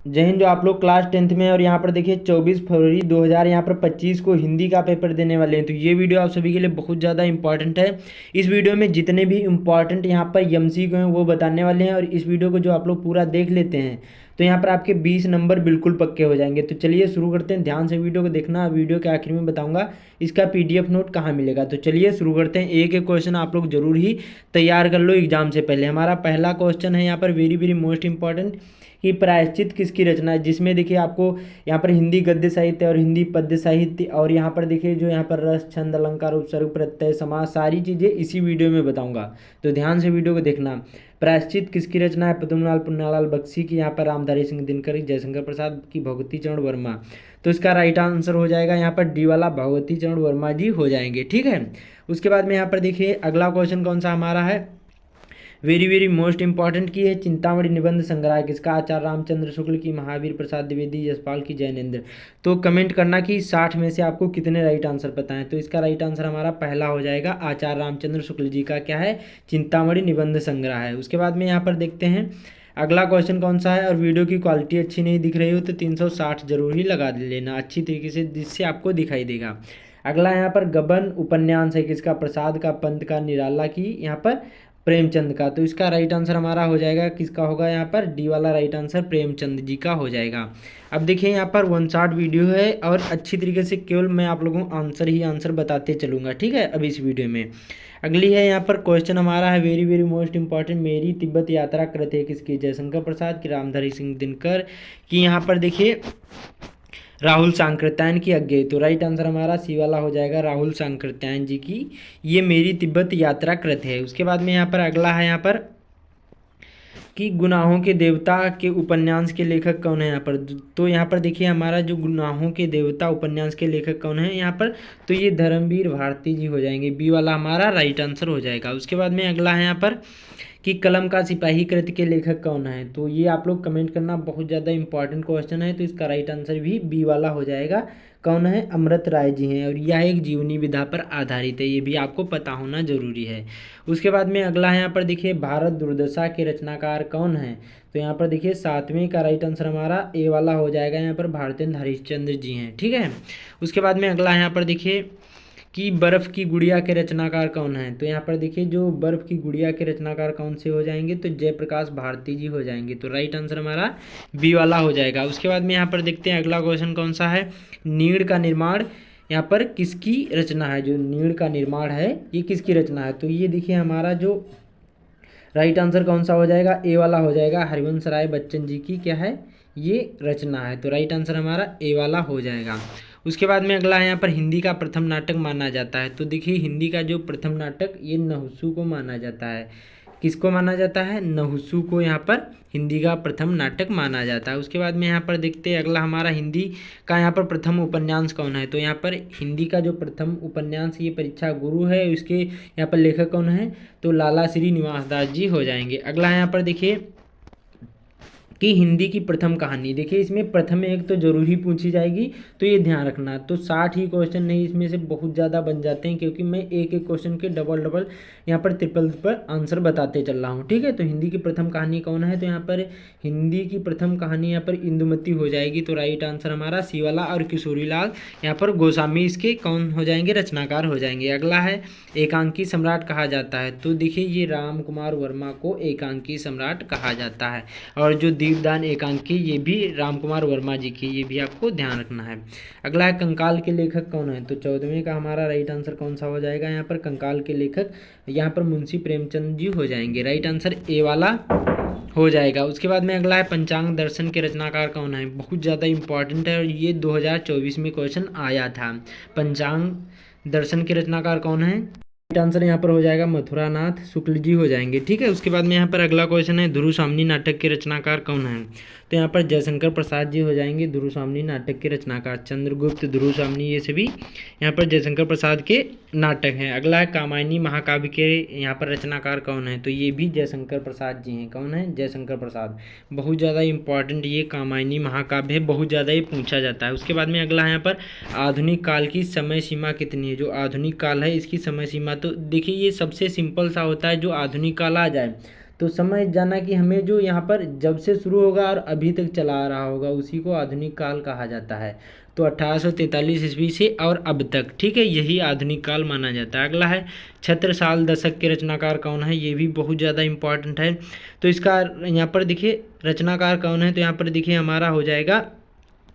जय हिंद। जो आप लोग क्लास 10th में और यहाँ पर देखिए 24 फरवरी 2000 यहाँ पर 25 को हिंदी का पेपर देने वाले हैं, तो ये वीडियो आप सभी के लिए बहुत ज़्यादा इंपॉर्टेंट है। इस वीडियो में जितने भी इंपॉर्टेंट यहाँ पर एमसीक्यू हैं वो बताने वाले हैं, और इस वीडियो को जो आप लोग पूरा देख लेते हैं तो यहाँ पर आपके 20 नंबर बिल्कुल पक्के हो जाएंगे। तो चलिए शुरू करते हैं, ध्यान से वीडियो को देखना। वीडियो के आखिर में बताऊंगा इसका PDF नोट कहाँ मिलेगा। तो चलिए शुरू करते हैं। एक एक क्वेश्चन आप लोग जरूर ही तैयार कर लो एग्जाम से पहले। हमारा पहला क्वेश्चन है यहाँ पर वेरी वेरी मोस्ट इंपॉर्टेंट, कि प्रायश्चित किसकी रचना है, जिसमें देखिए आपको यहाँ पर हिंदी गद्य साहित्य और हिंदी पद्य साहित्य और यहाँ पर देखिए जो यहाँ पर रस छंद अलंकार उपसर्ग प्रत्यय समास सारी चीज़ें इसी वीडियो में बताऊंगा, तो ध्यान से वीडियो को देखना। प्रायश्चित किसकी रचना है, पद्मलाल पुन्नालाल बख्शी की, यहाँ पर रामधारी सिंह दिनकर, जयशंकर प्रसाद की, भगवती चरण वर्मा। तो इसका राइट आंसर हो जाएगा यहाँ पर डी वाला, भगवती चरण वर्मा जी हो जाएंगे। ठीक है, उसके बाद में यहाँ पर देखिए अगला क्वेश्चन कौन सा हमारा है, वेरी वेरी मोस्ट इंपॉर्टेंट की है, चिंतामणि निबंध संग्रह किसका, आचार्य रामचंद्र शुक्ल की, महावीर प्रसाद द्विवेदी, यशपाल की, जैनेन्द्र। तो कमेंट करना कि 60 में से आपको कितने राइट आंसर पता है। तो इसका राइट आंसर हमारा पहला हो जाएगा, आचार्य रामचंद्र शुक्ल जी का क्या है, चिंतामणि निबंध संग्रह है। उसके बाद में यहाँ पर देखते हैं अगला क्वेश्चन कौन सा है, और वीडियो की क्वालिटी अच्छी नहीं दिख रही हो तो 360 जरूर ही लगा लेना अच्छी तरीके से, जिससे आपको दिखाई देगा। अगला यहाँ पर गबन उपन्यास है किसका, प्रसाद का, पंत का, निराला की, यहाँ पर प्रेमचंद का। तो इसका राइट आंसर हमारा हो जाएगा, किसका होगा यहाँ पर, डी वाला राइट आंसर प्रेमचंद जी का हो जाएगा। अब देखिए यहाँ पर 1 शॉट वीडियो है और अच्छी तरीके से केवल मैं आप लोगों को आंसर ही आंसर बताते चलूँगा। ठीक है, अब इस वीडियो में अगली है यहाँ पर क्वेश्चन हमारा है वेरी वेरी मोस्ट इंपॉर्टेंट, मेरी तिब्बत यात्रा कृत किसकी, जयशंकर प्रसाद की, रामधारी सिंह दिनकर की, यहाँ पर देखिए राहुल सांकृत्यायन की अज्ञेय। तो राइट आंसर हमारा सी वाला हो जाएगा, राहुल सांकृत्यायन जी की ये मेरी तिब्बत यात्रा कृत है। उसके बाद में यहाँ पर अगला है यहाँ पर कि गुनाहों के देवता के उपन्यास के लेखक कौन है यहाँ पर। तो यहाँ पर देखिए हमारा जो गुनाहों के देवता उपन्यास के लेखक कौन है यहाँ पर, तो ये धर्मवीर भारती जी हो जाएंगे, बी वाला हमारा राइट आंसर हो जाएगा। उसके बाद में अगला है यहाँ पर कि कलम का सिपाही कृत के लेखक कौन है। तो ये आप लोग कमेंट करना, बहुत ज़्यादा इंपॉर्टेंट क्वेश्चन है। तो इसका राइट आंसर भी बी वाला हो जाएगा, कौन है, अमृत राय जी हैं, और यह एक जीवनी विधा पर आधारित है, ये भी आपको पता होना जरूरी है। उसके बाद में अगला है यहाँ पर देखिए भारत दुर्दशा के रचनाकार कौन है। तो यहाँ पर देखिए 7वें का राइट आंसर हमारा ए वाला हो जाएगा, यहाँ पर भारतेंद्र हरिश्चंद्र जी हैं। ठीक है, उसके बाद में अगला यहाँ पर देखिए कि बर्फ़ की गुड़िया के रचनाकार कौन है। तो यहाँ पर देखिए जो बर्फ़ की गुड़िया के रचनाकार कौन से हो जाएंगे, तो जयप्रकाश भारती जी हो जाएंगे। तो राइट आंसर हमारा बी वाला हो जाएगा। उसके बाद में यहाँ पर देखते हैं अगला क्वेश्चन कौन सा है, नीड़ का निर्माण यहाँ पर किसकी रचना है, जो नीड़ का निर्माण है ये किसकी रचना है। तो ये देखिए हमारा जो राइट आंसर कौन सा हो जाएगा, ए वाला हो जाएगा, हरिवंश राय बच्चन जी की क्या है, ये रचना है। तो राइट आंसर हमारा ए वाला हो जाएगा। उसके बाद में अगला है यहाँ पर हिंदी का प्रथम नाटक माना जाता है। तो देखिए हिंदी का जो प्रथम नाटक ये नहुसू को माना जाता है, किसको माना जाता है, नहुसू को यहाँ पर हिंदी का प्रथम नाटक माना जाता है। उसके बाद में यहाँ पर देखते हैं अगला हमारा हिंदी का यहाँ पर प्रथम उपन्यास कौन है। तो यहाँ पर हिंदी का जो प्रथम उपन्यास ये परीक्षा गुरु है, इसके यहाँ पर लेखक कौन है, तो लाला श्री निवास दास जी हो जाएंगे। अगला यहाँ पर देखिए कि हिंदी की प्रथम कहानी, देखिए इसमें प्रथम एक तो जरूर ही पूछी जाएगी, तो ये ध्यान रखना। तो 60 ही क्वेश्चन नहीं, इसमें से बहुत ज़्यादा बन जाते हैं, क्योंकि मैं एक एक क्वेश्चन के डबल यहाँ पर ट्रिपल आंसर बताते चल रहा हूँ। ठीक है, तो हिंदी की प्रथम कहानी कौन है, तो यहाँ पर हिंदी की प्रथम कहानी यहाँ पर इंदुमती हो जाएगी। तो राइट आंसर हमारा सी वाला, और किशोरीलाल यहाँ पर गोस्वामी इसके कौन हो जाएंगे, रचनाकार हो जाएंगे। अगला है एकांकी सम्राट कहा जाता है। तो देखिए ये राम कुमार वर्मा को एकांकी सम्राट कहा जाता है, और जो दीपदान एकांकी ये भी राम कुमार वर्मा जी की, ये भी आपको ध्यान रखना है। अगला है कंकाल के लेखक कौन है। तो 14वें का हमारा राइट आंसर कौन सा हो जाएगा, यहाँ पर कंकाल के लेखक यहाँ पर मुंशी प्रेमचंद जी हो जाएंगे। राइट आंसर ए वाला हो जाएगा। उसके बाद में अगला है पंचांग दर्शन के रचनाकार कौन है, बहुत ज़्यादा इंपॉर्टेंट है और ये 2024 में क्वेश्चन आया था। पंचांग दर्शन के रचनाकार कौन है, राइट आंसर यहाँ पर हो जाएगा मथुरानाथ शुक्ल जी हो जाएंगे। ठीक है, उसके बाद में यहाँ पर अगला क्वेश्चन है ध्रुव सामनी नाटक के रचनाकार कौन है। तो यहाँ पर जयशंकर प्रसाद जी हो जाएंगे ध्रुव सामनी नाटक के रचनाकार, चंद्रगुप्त, ध्रुव सामनी, ये सभी यहाँ पर जयशंकर प्रसाद के नाटक हैं। अगला है कामायनी महाकाव्य के यहाँ पर रचनाकार कौन है। तो ये भी जयशंकर प्रसाद जी हैं। कौन है, जयशंकर प्रसाद। बहुत ज़्यादा इंपॉर्टेंट ये कामायनी महाकाव्य है, बहुत ज़्यादा ये पूछा जाता है। उसके बाद में अगला है यहाँ पर आधुनिक काल की समय सीमा कितनी है। जो आधुनिक काल है इसकी समय सीमा, तो देखिए ये सबसे सिंपल सा होता है, जो आधुनिक काल आ जाए तो समझ जाना कि हमें जो यहाँ पर जब से शुरू होगा और अभी तक चला आ रहा होगा उसी को आधुनिक काल कहा जाता है। तो 1843 ईस्वी से और अब तक, ठीक है, यही आधुनिक काल माना जाता है। अगला है छत्रसाल दशक के रचनाकार कौन है, ये भी बहुत ज़्यादा इंपॉर्टेंट है। तो इसका यहाँ पर देखिए रचनाकार कौन है, तो यहाँ पर देखिए हमारा हो जाएगा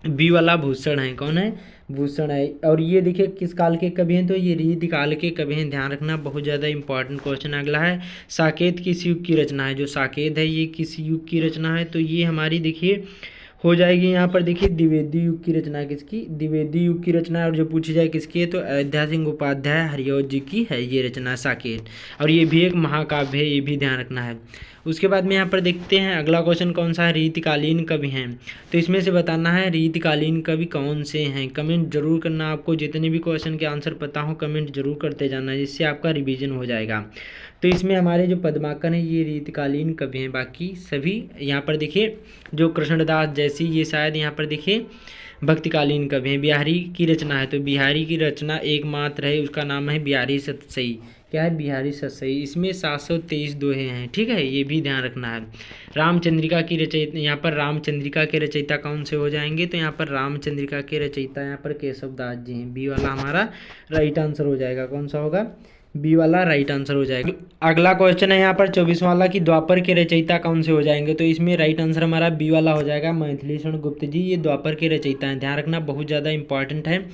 बी वाला भूषण है। कौन है, भूषण है। और ये देखिए किस काल के कवि हैं, तो ये रीति काल के कवि हैं, ध्यान रखना, बहुत ज़्यादा इंपॉर्टेंट क्वेश्चन। अगला है साकेत किस युग की रचना है, जो साकेत है ये किस युग की रचना है, तो ये हमारी देखिए हो जाएगी यहाँ पर देखिए द्विवेदी युग की रचना है। किसकी, द्विवेदी युग की रचना है। और जो पूछी जाए किसकी है, तो अयोध्या सिंह उपाध्याय हरिऔध जी की है ये रचना साकेत। और ये भी एक महाकाव्य है, ये भी ध्यान रखना है। उसके बाद में यहाँ पर देखते हैं अगला क्वेश्चन कौन सा है, रीतिकालीन कवि हैं। तो इसमें से बताना है रीतिकालीन कवि कौन से हैं। कमेंट जरूर करना, आपको जितने भी क्वेश्चन के आंसर पता हो कमेंट जरूर करते जाना, जिससे आपका रिवीजन हो जाएगा। तो इसमें हमारे जो पद्माकर हैं ये रीतिकालीन कवि हैं, बाकी सभी यहाँ पर देखिए जो कृष्णदास जैसी ये शायद यहाँ पर देखिए भक्तिकालीन कवि हैं। बिहारी की रचना है, तो बिहारी की रचना एकमात्र है, उसका नाम है बिहारी सतसई। क्या है, बिहारी सतसई। इसमें 723 दोहे हैं, ठीक है, ये भी ध्यान रखना है। रामचंद्रिका की रचयिता, यहाँ पर रामचंद्रिका के रचयिता कौन से हो जाएंगे, तो यहाँ पर रामचंद्रिका के रचयिता यहाँ पर केशव दास जी हैं। बी वाला हमारा राइट आंसर हो जाएगा। कौन सा होगा, बी वाला राइट आंसर हो जाएगा। अगला क्वेश्चन है यहाँ पर 24 वाला कि द्वापर के रचयिता कौन से हो जाएंगे, तो इसमें राइट आंसर हमारा बी वाला हो जाएगा, मैथिली शरण गुप्त जी, ये द्वापर के रचयिता हैं, ध्यान रखना, बहुत ज़्यादा इंपॉर्टेंट है।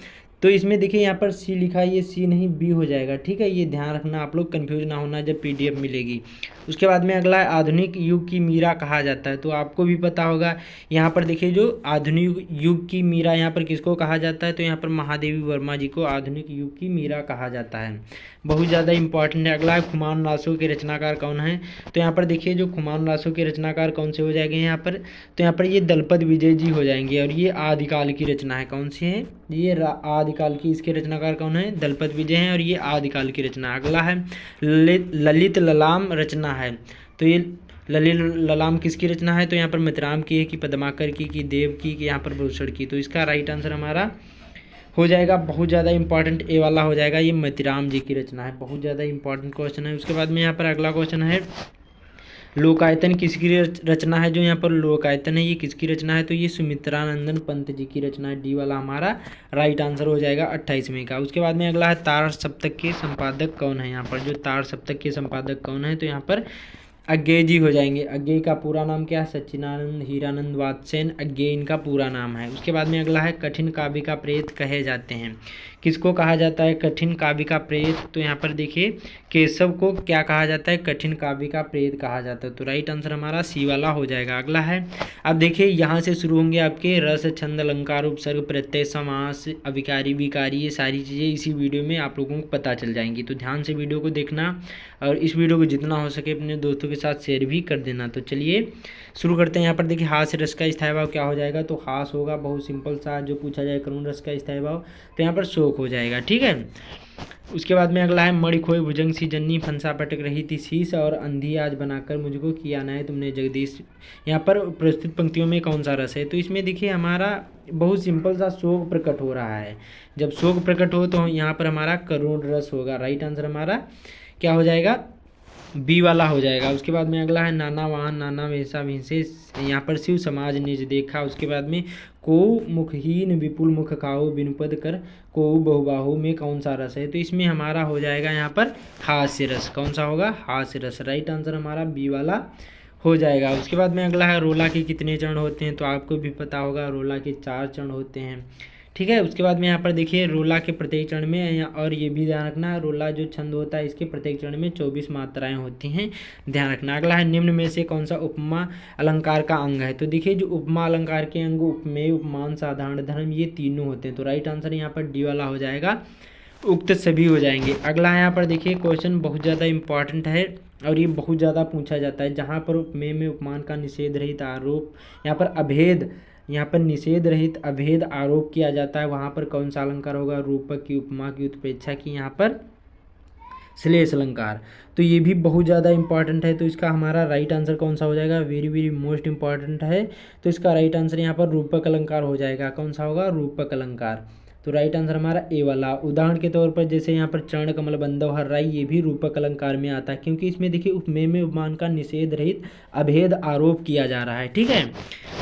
तो इसमें देखिए यहाँ पर सी लिखा है, ये सी नहीं बी हो जाएगा, ठीक है, ये ध्यान रखना, आप लोग कंफ्यूज ना होना जब पीडीएफ मिलेगी। उसके बाद में अगला है आधुनिक युग की मीरा कहा जाता है, तो आपको भी पता होगा। यहाँ पर देखिए जो आधुनिक युग की मीरा यहाँ पर किसको कहा जाता है, तो यहाँ पर महादेवी वर्मा जी को आधुनिक युग की मीरा कहा जाता है, बहुत ज़्यादा इंपॉर्टेंट है। अगला है खुमान रासो के रचनाकार कौन है, तो यहाँ पर देखिए जो खुमान रासो के रचनाकार कौन से हो जाएंगे यहाँ पर, तो यहाँ पर ये दलपत विजय जी हो जाएंगे। और ये आदिकाल की रचना है, कौन सी है, ये आदिकाल की, इसके रचनाकार कौन है, दलपत विजय हैं, और ये आदिकाल की रचना। अगला है ललित ललाम रचना है, तो ये ललित ललाम किसकी रचना है, तो यहाँ पर मितराम की है, कि पद्माकर की देव की, कि यहाँ पर भूषण की। तो इसका राइट आंसर हमारा हो जाएगा, बहुत ज़्यादा इंपॉर्टेंट ए वाला हो जाएगा, ये मतिराम जी की रचना है, बहुत ज़्यादा इंपॉर्टेंट क्वेश्चन है। उसके बाद में यहाँ पर अगला क्वेश्चन है लोकायतन किसकी रचना है, जो यहाँ पर लोकायतन है ये किसकी रचना है, तो ये सुमित्रानंदन पंत जी की रचना है। डी वाला हमारा राइट आंसर हो जाएगा 28वें का। उसके बाद में अगला है तार सप्तक के संपादक कौन है, यहाँ पर जो तार सप्तक के संपादक कौन है, तो यहाँ पर अज्ञेय जी हो जाएंगे। अज्ञेय का पूरा नाम क्या है, सच्चिदानंद हीरानंद वात्सेन, अज्ञेय इनका पूरा नाम है। उसके बाद में अगला है कठिन काव्य का प्रेत कहे जाते हैं, किसको कहा जाता है कठिन काव्य का प्रेत, तो यहाँ पर देखिए केशव को क्या कहा जाता है, कठिन काव्य का प्रेत कहा जाता है। तो राइट आंसर हमारा सी वाला हो जाएगा। अगला है अब देखिए यहाँ से शुरू होंगे आपके रस छंद अलंकार उपसर्ग प्रत्यय समास अभिकारी विकारी, ये सारी चीज़ें इसी वीडियो में आप लोगों को पता चल जाएंगी। तो ध्यान से वीडियो को देखना और इस वीडियो को जितना हो सके अपने दोस्तों के साथ शेयर भी कर देना। तो चलिए शुरू करते हैं। यहाँ पर देखिए हास्य रस का स्थायी भाव क्या हो जाएगा, तो हास होगा, बहुत सिंपल सा जो पूछा जाए करुण रस का स्थायी भाव, तो यहाँ पर शोक हो जाएगा, ठीक है। उसके बाद में अगला है मणि खोए भुजंग सी जन्नी फंसा पटक रही थी शीश और अंधी आज बनाकर मुझको किया ना है तुमने जगदीश। यहाँ पर प्रस्तुत पंक्तियों में कौन सा रस है, तो इसमें देखिए हमारा बहुत सिंपल सा शोक प्रकट हो रहा है। जब शोक प्रकट हो तो यहाँ पर हमारा करुण रस होगा। राइट आंसर हमारा क्या हो जाएगा, बी वाला हो जाएगा। उसके बाद में अगला है नाना वाहन नाना वैसा भीसे, यहाँ पर शिव समाज निज देखा। उसके बाद में को मुखहीन विपुल मुख खाओ बिनुपद कर को बहुबाहु में कौन सा रस है, तो इसमें हमारा हो जाएगा यहाँ पर हास्य रस। कौन सा होगा, हास्य रस। राइट आंसर हमारा बी वाला हो जाएगा। उसके बाद में अगला है रोला के कितने चरण होते हैं, तो आपको भी पता होगा रोला के 4 चरण होते हैं, ठीक है। उसके बाद में यहाँ पर देखिए रोला के प्रत्येक चरण में, और ये भी ध्यान रखना रोला जो छंद होता है इसके प्रत्येक चरण में 24 मात्राएं होती हैं, ध्यान रखना। अगला है निम्न में से कौन सा उपमा अलंकार का अंग है, तो देखिए जो उपमा अलंकार के अंग उपमेय उपमान साधारण धर्म ये तीनों होते हैं। तो राइट आंसर यहाँ पर डी वाला हो जाएगा, उक्त सभी हो जाएंगे। अगला है यहाँ पर देखिए क्वेश्चन बहुत ज़्यादा इंपॉर्टेंट है और ये बहुत ज़्यादा पूछा जाता है, जहाँ पर उपमेय में उपमान का निषेध रहित आरोप, यहाँ पर अभेद, यहाँ पर निषेध रहित अभेद आरोप किया जाता है, वहाँ पर कौन सा अलंकार होगा, रूपक की उपमा की उत्प्रेक्षा की, यहाँ पर श्लेष अलंकार। तो ये भी बहुत ज़्यादा इंपॉर्टेंट है। तो इसका हमारा राइट आंसर कौन सा हो जाएगा, वेरी वेरी मोस्ट इंपॉर्टेंट है। तो इसका राइट आंसर यहाँ पर रूपक अलंकार हो जाएगा। कौन सा होगा, रूपक अलंकार। तो राइट आंसर हमारा ए वाला। उदाहरण के तौर पर जैसे यहाँ पर चरण कमल बंधव हर्राई, ये भी रूपक अलंकार में आता है, क्योंकि इसमें देखिए उपमेय में उपमान का निषेध रहित अभेद आरोप किया जा रहा है। ठीक है,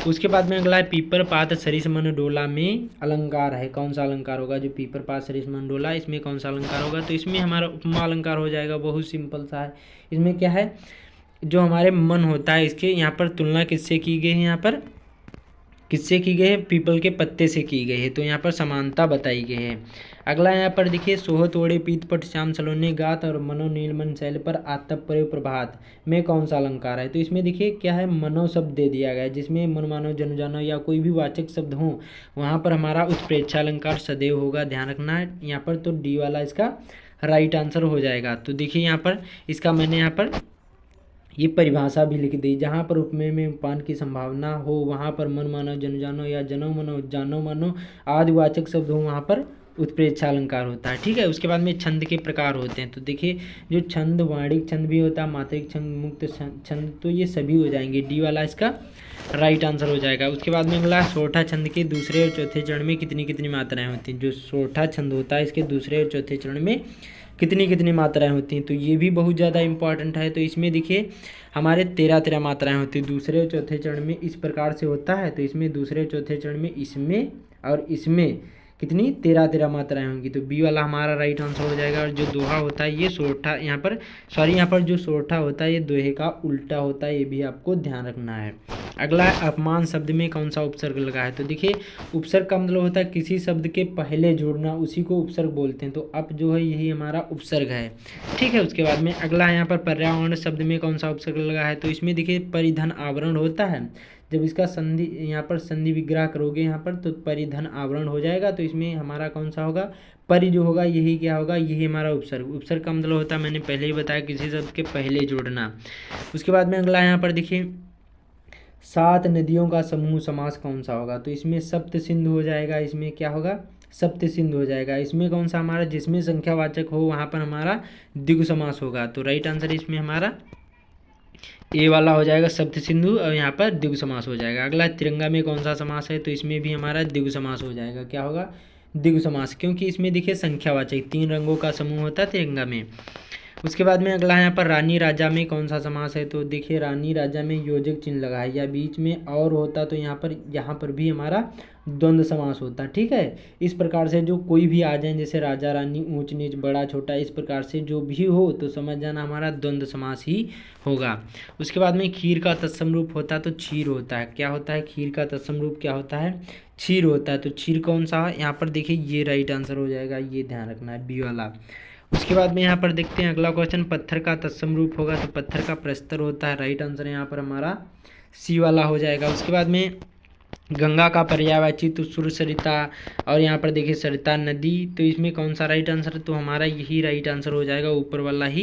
उसके बाद में अगला है पीपर पात सरिस मन डोला में अलंकार है, कौन सा अलंकार होगा? जो पीपर पात सरिस मन डोला, इसमें कौन सा अलंकार होगा? तो इसमें हमारा उपमा अलंकार हो जाएगा, बहुत सिंपल सा है। इसमें क्या है, जो हमारे मन होता है इसके यहाँ पर तुलना किससे की गई है? यहाँ पर किससे की गई है? पीपल के पत्ते से की गई है, तो यहाँ पर समानता बताई गई है। अगला यहाँ पर देखिए सोह तोड़े पीत पट श्याम सलोने गात और मनो नीलमन शैल पर आतप परे प्रभात में कौन सा अलंकार है? तो इसमें देखिए क्या है, मनो शब्द दे दिया गया है, जिसमें मन मानो जन जानो या कोई भी वाचक शब्द हो वहाँ पर हमारा उत्प्रेक्षा अलंकार सदैव होगा, ध्यान रखना है यहाँ पर। तो डी वाला इसका राइट आंसर हो जाएगा। तो देखिए यहाँ पर इसका मैंने यहाँ पर ये परिभाषा भी लिख दी, जहाँ पर उपमेय में उपमान की संभावना हो वहाँ पर मन मानो जन जानो या जनो मनो जानो मानो आदि वाचक शब्द हो वहाँ पर उत्प्रेक्षा अलंकार होता है। ठीक है, उसके बाद में छंद के प्रकार होते हैं। तो देखिए जो छंद वाणिक छंद भी होता है, मात्रिक छंद, मुक्त छंद, तो ये सभी हो जाएंगे, डी वाला इसका राइट आंसर हो जाएगा। उसके बाद में अगला सोठा छंद के दूसरे और चौथे चरण में कितनी कितनी मात्राएं होती हैं? जो सोठा छंद होता है इसके दूसरे और चौथे चरण में कितनी कितनी मात्राएं होती हैं? तो ये भी बहुत ज़्यादा इंपॉर्टेंट है। तो इसमें देखिए हमारे 13 मात्राएं होती हैं दूसरे और चौथे चरण में, इस प्रकार से होता है। तो इसमें दूसरे और चौथे चरण में इसमें और इसमें कितनी 13 मात्राएं होंगी, तो बी वाला हमारा राइट आंसर हो जाएगा। और जो दोहा होता है ये सोठा, यहाँ पर जो सोठा होता है ये दोहे का उल्टा होता है, ये भी आपको ध्यान रखना है। अगला है अपमान शब्द में कौन सा उपसर्ग लगा है? तो देखिए उपसर्ग का मतलब होता है किसी शब्द के पहले जोड़ना, उसी को उपसर्ग बोलते हैं। तो अप जो है यही हमारा उपसर्ग है। ठीक है, उसके बाद में अगला है यहाँ पर पर्यावरण शब्द में कौन सा उपसर्ग लगा है? तो इसमें देखिए परिधन आवरण होता है, जब इसका संधि यहाँ पर संधि विग्रह करोगे यहाँ पर तो परिधन आवरण हो जाएगा। तो इसमें हमारा कौन सा होगा? परि जो होगा यही क्या होगा? यही हमारा उपसर्ग। उपसर्ग का मतलब होता है मैंने पहले ही बताया किसी शब्द के पहले जोड़ना। उसके बाद में अगला यहाँ पर देखिए 7 नदियों का समूह समास कौन सा होगा? तो इसमें सप्त सिंधु हो जाएगा, इसमें क्या होगा? सप्त सिंधु हो जाएगा। इसमें कौन सा हमारा, जिसमें संख्यावाचक हो वहाँ पर हमारा द्विगु समास होगा। तो राइट आंसर इसमें हमारा ए वाला हो जाएगा सप्त सिंधु, और यहाँ पर द्विगु समास हो जाएगा। अगला तिरंगा में कौन सा समास है? तो इसमें भी हमारा द्विगु समास हो जाएगा। क्या होगा? द्विगु समास, क्योंकि इसमें देखिए संख्यावाचक 3 रंगों का समूह होता है तिरंगा में। उसके बाद में अगला यहाँ पर रानी राजा में कौन सा समास है? तो देखिए रानी राजा में योजक चिन्ह लगा है, या बीच में और होता तो यहाँ पर भी हमारा द्वंद्व समास होता। ठीक है, इस प्रकार से जो कोई भी आ जाए, जैसे राजा रानी, ऊंच नीच, बड़ा छोटा, इस प्रकार से जो भी हो तो समझ जाना हमारा द्वंद्व समास ही होगा। उसके बाद में खीर का तत्सम रूप होता है तो क्षीर होता है। क्या होता है? खीर का तत्सम रूप क्या होता है? क्षीर होता है। तो क्षीर कौन सा है? यहाँ पर देखिए ये राइट आंसर हो जाएगा, ये ध्यान रखना है, बी वाला। उसके बाद में यहाँ पर देखते हैं अगला क्वेश्चन, पत्थर का तत्सम रूप होगा तो पत्थर का प्रस्तर होता है। राइट आंसर यहाँ पर हमारा सी वाला हो जाएगा। उसके बाद में गंगा का पर्यायवाची तो सुर सरिता, और यहाँ पर देखिए सरिता नदी, तो इसमें कौन सा राइट आंसर? तो हमारा यही राइट आंसर हो जाएगा, ऊपर वाला ही,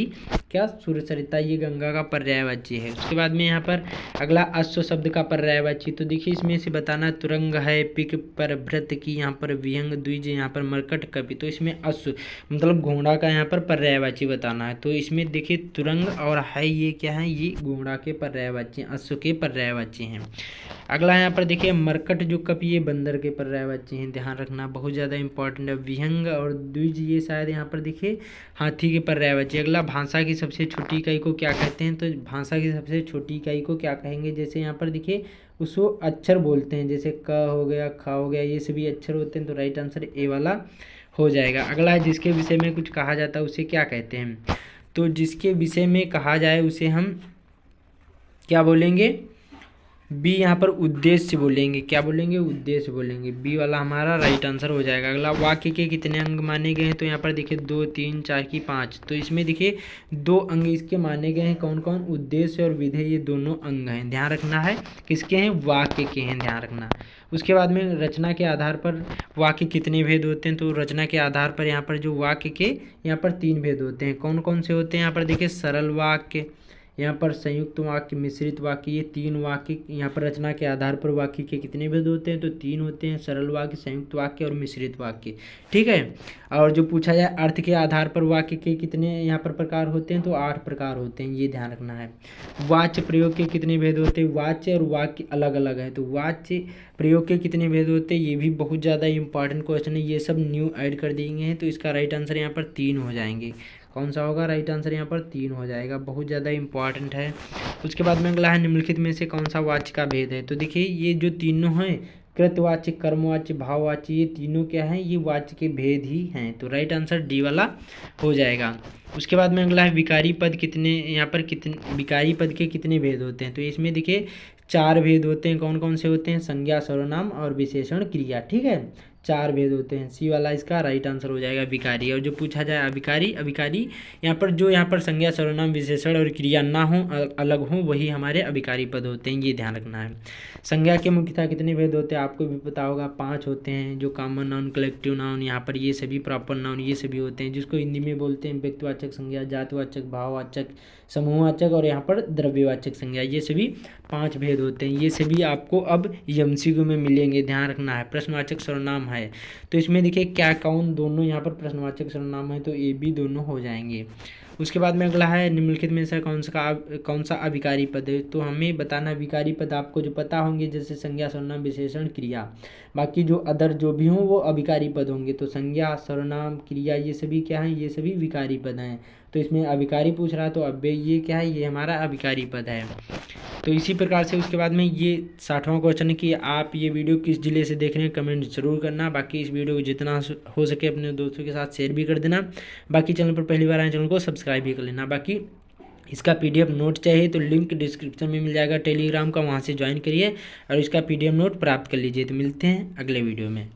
क्या? सुर सरिता, ये गंगा का पर्यायवाची है। उसके बाद में यहाँ पर अगला अश्व शब्द का पर्यायवाची, तो देखिए इसमें से बताना तुरंग है, पिक पर भ्रत की, यहाँ पर विहंग द्विज, यहाँ पर मरकट कपि, तो इसमें अश्व मतलब घोड़ा का यहाँ पर पर्यायवाची बताना है। तो इसमें देखिए तुरंग और है ये क्या है? ये घोड़ा के पर्यायवाची, अश्व के पर्यायवाची हैं। अगला यहाँ पर देखिए मरकट जो कपि, ये बंदर के पर्यायवाची हैं, ध्यान रखना, बहुत ज़्यादा इंपॉर्टेंट है। विहंग और द्विज ये शायद यहाँ पर देखिए हाथी के पर्यायवाची। अगला भाषा की सबसे छोटी इकाई को क्या कहते हैं? तो भाषा की सबसे छोटी इकाई को क्या कहेंगे? जैसे यहाँ पर देखिए उसको अक्षर बोलते हैं, जैसे क हो गया, ख हो गया, ये सभी अक्षर होते हैं। तो राइट आंसर ए वाला हो जाएगा। अगला है जिसके विषय में कुछ कहा जाता है उसे क्या कहते हैं? तो जिसके विषय में कहा जाए उसे हम क्या बोलेंगे? बी यहाँ पर उद्देश्य बोलेंगे। क्या बोलेंगे? उद्देश्य बोलेंगे। बी वाला हमारा राइट आंसर हो जाएगा। अगला वाक्य के कितने अंग माने गए हैं? तो यहाँ पर देखिए 2, 3, 4 की 5, तो इसमें देखिए 2 अंग इसके माने गए हैं। कौन कौन? उद्देश्य और विधेय, ये दोनों अंग हैं, ध्यान रखना है। किसके हैं? वाक्य के हैं, ध्यान रखना। उसके बाद में रचना के आधार पर वाक्य कितने भेद होते हैं? तो रचना के आधार पर यहाँ पर जो वाक्य के यहाँ पर 3 भेद होते हैं। कौन कौन से होते हैं? यहाँ पर देखिए सरल वाक्य, यहाँ पर संयुक्त वाक्य, मिश्रित वाक्य, ये 3 वाक्य। यहाँ पर रचना के आधार पर वाक्य के कितने भेद होते हैं, तो 3 होते हैं, सरल वाक्य, संयुक्त वाक्य और मिश्रित वाक्य। ठीक है। और जो पूछा जाए अर्थ के आधार पर वाक्य के कितने यहाँ पर प्रकार होते हैं, तो 8 प्रकार होते हैं, ये ध्यान रखना है। वाच्य प्रयोग के कितने भेद होते हैं, वाच्य और वाक्य अलग अलग है, तो वाच्य प्रयोग के कितने भेद होते हैं, ये भी बहुत ज़्यादा इंपॉर्टेंट क्वेश्चन है, ये सब न्यू ऐड कर दिए हैं। तो इसका राइट आंसर यहाँ पर 3 हो जाएंगे। कौन सा होगा, राइट आंसर यहाँ पर 3 हो जाएगा, बहुत ज़्यादा इंपॉर्टेंट है। उसके बाद में अगला है निम्नलिखित में से कौन सा वाच्य का भेद है। तो देखिए ये जो तीनों हैं, कृतवाच्य, कर्मवाच्य, भाववाच्य, ये तीनों क्या हैं, ये वाच्य के भेद ही हैं। तो राइट आंसर डी वाला हो जाएगा। उसके बाद में अगला है विकारी पद कितने, यहाँ पर कितने विकारी पद के कितने भेद होते हैं। तो इसमें देखिए 4 भेद होते हैं। कौन कौन से होते हैं, संज्ञा, सर्वनाम और विशेषण, क्रिया। ठीक है, 4 भेद होते हैं। सी वाला इसका राइट आंसर हो जाएगा विकारी। और जो पूछा जाए अविकारी, अविकारी यहाँ पर जो यहाँ पर संज्ञा, सर्वनाम, विशेषण और क्रिया ना हो, अलग हो, वही हमारे अविकारी पद होते हैं, ये ध्यान रखना है। संज्ञा के मुख्यतः कितने भेद होते हैं, आपको भी पता होगा, 5 होते हैं। जो कॉमन नाउन, कलेक्टिव नाउन, यहाँ पर ये सभी प्रॉपर नाउन, ये सभी होते हैं, जिसको हिंदी में बोलते हैं व्यक्तिवाचक संज्ञा, जातिवाचक, भाववाचक, समूहवाचक और यहाँ पर द्रव्यवाचक संज्ञा। ये सभी 5 भेद होते हैं। ये सभी आपको अब एमसीक्यू में मिलेंगे, ध्यान रखना है। प्रश्नवाचक सर्वनाम है, तो इसमें देखिए क्या, कौन, दोनों यहाँ पर प्रश्नवाचक सर्वनाम है, तो ए बी दोनों हो जाएंगे। उसके बाद में अगला है निम्नलिखित में से कौन सा अविकारी पद है। तो हमें बताना विकारी पद आपको जो पता होंगे, जैसे संज्ञा, सर्वनाम, विशेषण, क्रिया। बाकी जो अदर जो भी हों वो अविकारी पद होंगे। तो संज्ञा, सर्वनाम, क्रिया, ये सभी क्या हैं, ये सभी विकारी पद हैं। तो इसमें अविकारी पूछ रहा है, तो अब ये क्या है, ये हमारा अविकारी पद है। तो इसी प्रकार से उसके बाद में ये 60वां क्वेश्चन है कि आप ये वीडियो किस जिले से देख रहे हैं, कमेंट जरूर करना। बाकी इस वीडियो को जितना हो सके अपने दोस्तों के साथ शेयर भी कर देना। बाकी चैनल पर पहली बार आए, चैनल को सब्सक्राइब भी कर लेना। बाकी इसका PDF नोट चाहिए तो लिंक डिस्क्रिप्शन में मिल जाएगा टेलीग्राम का, वहाँ से ज्वाइन करिए और इसका PDF नोट प्राप्त कर लीजिए। तो मिलते हैं अगले वीडियो में।